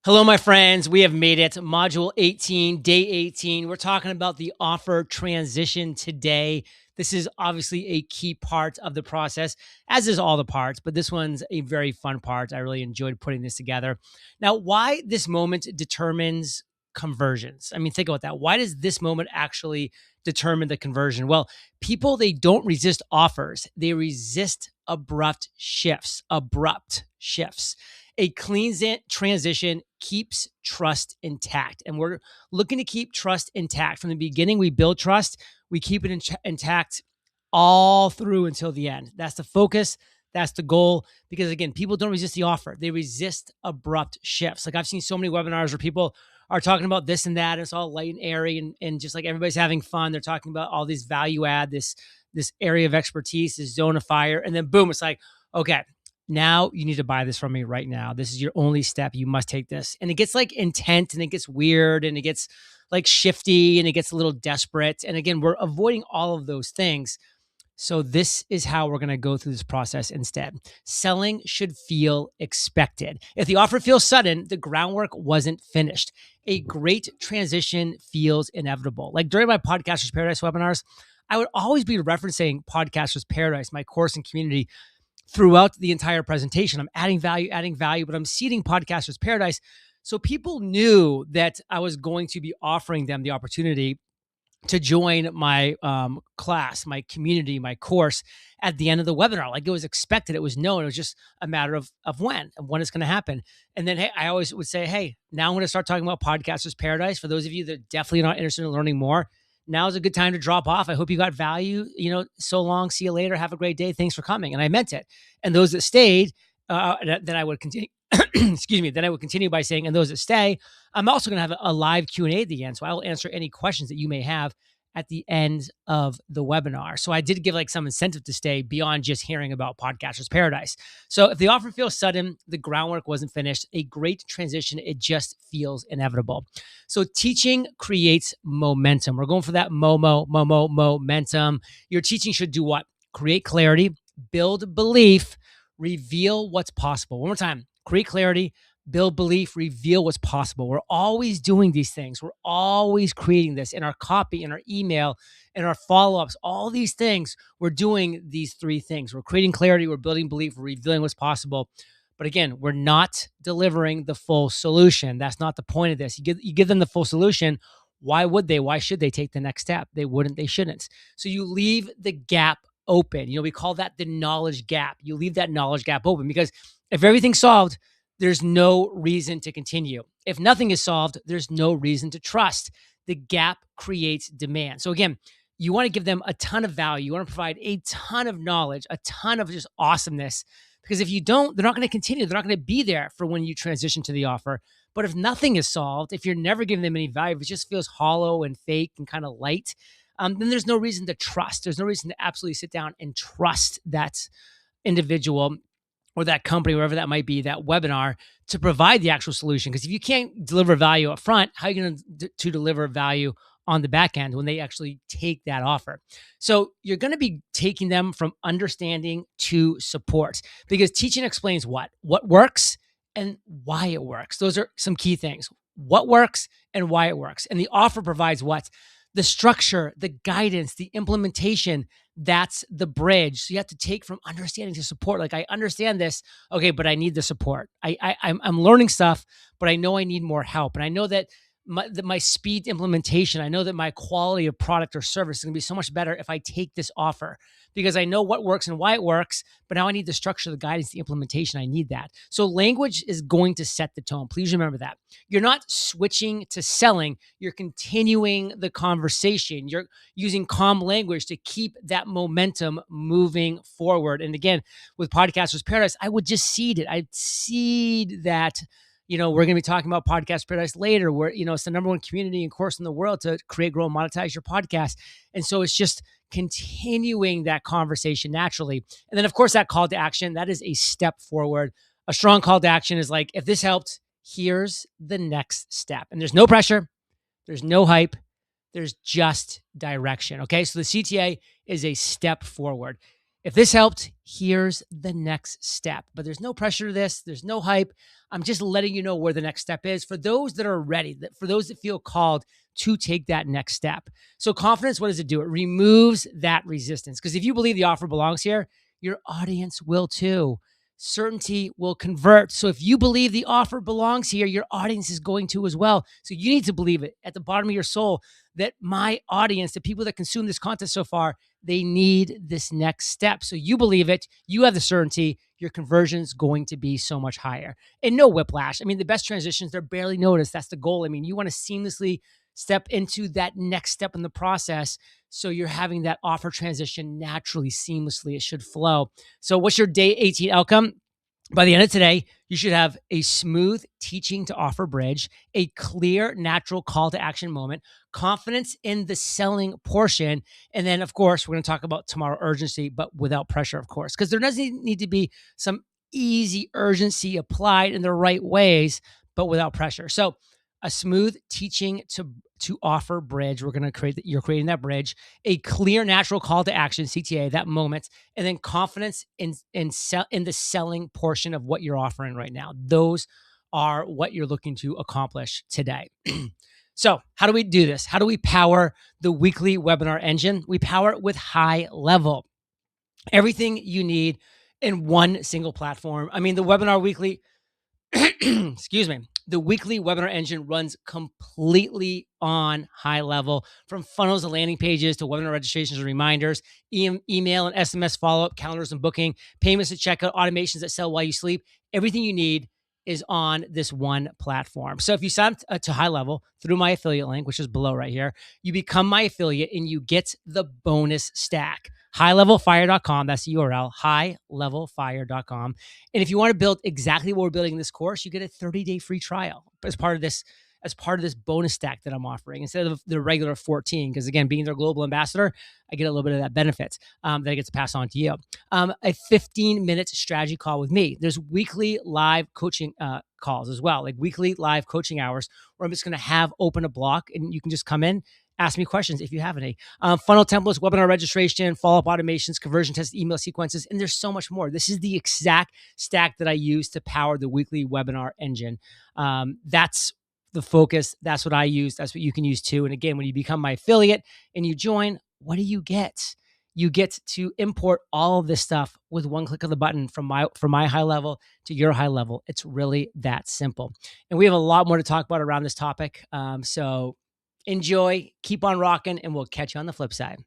Hello, my friends. We have made it. Module 18, day 18. We're talking about the offer transition today. This is obviously a key part of the process, as is all the parts, but this one's a very fun part. I really enjoyed putting this together. Now, why this moment determines conversions? I mean, think about that. Why does this moment actually determine the conversion? Well, people, they don't resist offers, they resist abrupt shifts. A clean transition keeps trust intact. And we're looking to keep trust intact. From the beginning, we build trust, we keep it intact all through until the end. That's the focus. That's the goal. Because again, people don't resist the offer, they resist abrupt shifts. Like I've seen so many webinars where people are talking about this and that. And it's all light and airy and just like everybody's having fun. They're talking about all these value add, this area of expertise, this zone of fire. And then boom, it's like, okay, now you need to buy this from me right now. This is your only step. You must take this. And it gets like intense and it gets weird and it gets like shifty and it gets a little desperate. And again, we're avoiding all of those things. So this is how we're going to go through this process instead. Selling should feel expected. If the offer feels sudden, the groundwork wasn't finished. A great transition feels inevitable. Like during my Podcasters Paradise webinars, I would always be referencing Podcasters Paradise, my course and community, throughout the entire presentation. I'm adding value, but I'm seeding Podcasters Paradise. So people knew that I was going to be offering them the opportunity to join my class, my community, my course at the end of the webinar. Like it was expected, it was known. It was just a matter of when it's going to happen. And then, hey, I always would say, hey, now I'm going to start talking about Podcasters Paradise. For those of you that are definitely not interested in learning more, now is a good time to drop off. I hope you got value. So long. See you later. Have a great day. Thanks for coming. And I meant it. And those that stayed, then I would continue. Excuse me. Then I would continue by saying, and those that stay, I'm also going to have a live Q&A at the end. So I will answer any questions that you may have at the end of the webinar. So I did give like some incentive to stay beyond just hearing about Podcasters Paradise. So if the offer feels sudden, the groundwork wasn't finished, a great transition, it just feels inevitable. So teaching creates momentum. We're going for that momentum. Your teaching should do what? Create clarity, build belief, reveal what's possible. One more time, create clarity, build belief, reveal what's possible. We're always doing these things. We're always creating this in our copy, in our email, in our follow-ups, all these things. We're doing these three things. We're creating clarity, we're building belief, we're revealing what's possible. But again, we're not delivering the full solution. That's not the point of this. You give them the full solution. Why would they? Why should they take the next step? They wouldn't, they shouldn't. So you leave the gap open. We call that the knowledge gap. You leave that knowledge gap open because if everything's solved, there's no reason to continue. If nothing is solved, there's no reason to trust. The gap creates demand. So again, you want to give them a ton of value. You want to provide a ton of knowledge, a ton of just awesomeness. Because if you don't, they're not going to continue. They're not going to be there for when you transition to the offer. But if nothing is solved, if you're never giving them any value, if it just feels hollow and fake and kind of light, then there's no reason to trust. There's no reason to absolutely sit down and trust that individual or that company, wherever that might be, that webinar, to provide the actual solution. Because if you can't deliver value up front, how are you going to deliver value on the back end when they actually take that offer? So you're going to be taking them from understanding to support, because teaching explains what works and why it works. Those are some key things. What works and why it works. And the offer provides what? The structure, the guidance, the implementation. That's the bridge. So you have to take from understanding to support. Like, I understand this, okay, but I need the support. I'm learning stuff, but I know I need more help. And I know that my speed implementation, I know that my quality of product or service is going to be so much better if I take this offer, because I know what works and why it works, but now I need the structure, the guidance, the implementation. I need that. So language is going to set the tone. Please remember that. You're not switching to selling. You're continuing the conversation. You're using calm language to keep that momentum moving forward. And again, with Podcasters Paradise, I would just seed it. I'd seed that. We're going to be talking about Podcast Paradise later, where, it's the number one community and course in the world to create, grow, and monetize your podcast. And so it's just continuing that conversation naturally. And then, of course, that call to action, that is a step forward. A strong call to action is like, if this helped, here's the next step. And there's no pressure. There's no hype. There's just direction. Okay. So the CTA is a step forward. If this helped, here's the next step. But there's no pressure to this, there's no hype. I'm just letting you know where the next step is for those that are ready, for those that feel called to take that next step. So, confidence, what does it do? It removes that resistance. Because if you believe the offer belongs here, your audience will too. Certainty will convert. So, if you believe the offer belongs here, your audience is going to as well. So, you need to believe it at the bottom of your soul that my audience, the people that consume this content so far, they need this next step. So you believe it, you have the certainty, your conversion is going to be so much higher. And no whiplash. I mean, the best transitions, they're barely noticed. That's the goal. I mean, you want to seamlessly step into that next step in the process. So you're having that offer transition naturally, seamlessly. It should flow. So what's your day 18 outcome? By the end of today, you should have a smooth teaching to offer bridge, a clear, natural call to action moment, confidence in the selling portion. And then, of course, we're going to talk about tomorrow urgency, but without pressure, of course, because there doesn't need to be some easy urgency applied in the right ways, but without pressure. So, a smooth teaching to offer bridge. We're going to create you're creating that bridge, a clear, natural call to action, CTA, that moment, and then confidence in the selling portion of what you're offering right now. Those are what you're looking to accomplish today. So, how do we do this? How do we power the weekly webinar engine? We power it with HighLevel. Everything you need in one single platform. I mean, the webinar weekly excuse me, the weekly webinar engine runs completely on HighLevel, from funnels and landing pages to webinar registrations and reminders, email and SMS follow-up, calendars and booking, payments and checkout, automations that sell while you sleep. Everything you need is on this one platform. So if you sign up to HighLevel through my affiliate link, which is below right here, you become my affiliate and you get the bonus stack. HighLevelFire.com, that's the URL, HighLevelFire.com. And if you want to build exactly what we're building in this course, you get a 30-day free trial as part of this bonus stack that I'm offering instead of the regular 14. Because again, being their global ambassador, I get a little bit of that benefit that I get to pass on to you. A 15-minute strategy call with me. There's weekly live coaching calls as well, like weekly live coaching hours where I'm just going to have open a block and you can just come in, ask me questions if you have any. Funnel templates, webinar registration, follow-up automations, conversion tests, email sequences, and there's so much more. This is the exact stack that I use to power the weekly webinar engine. That's the focus. That's what I use. That's what you can use too. And again, when you become my affiliate and you join, what do you get? You get to import all of this stuff with one click of the button from my HighLevel to your HighLevel. It's really that simple. And we have a lot more to talk about around this topic. So enjoy, keep on rocking, and we'll catch you on the flip side.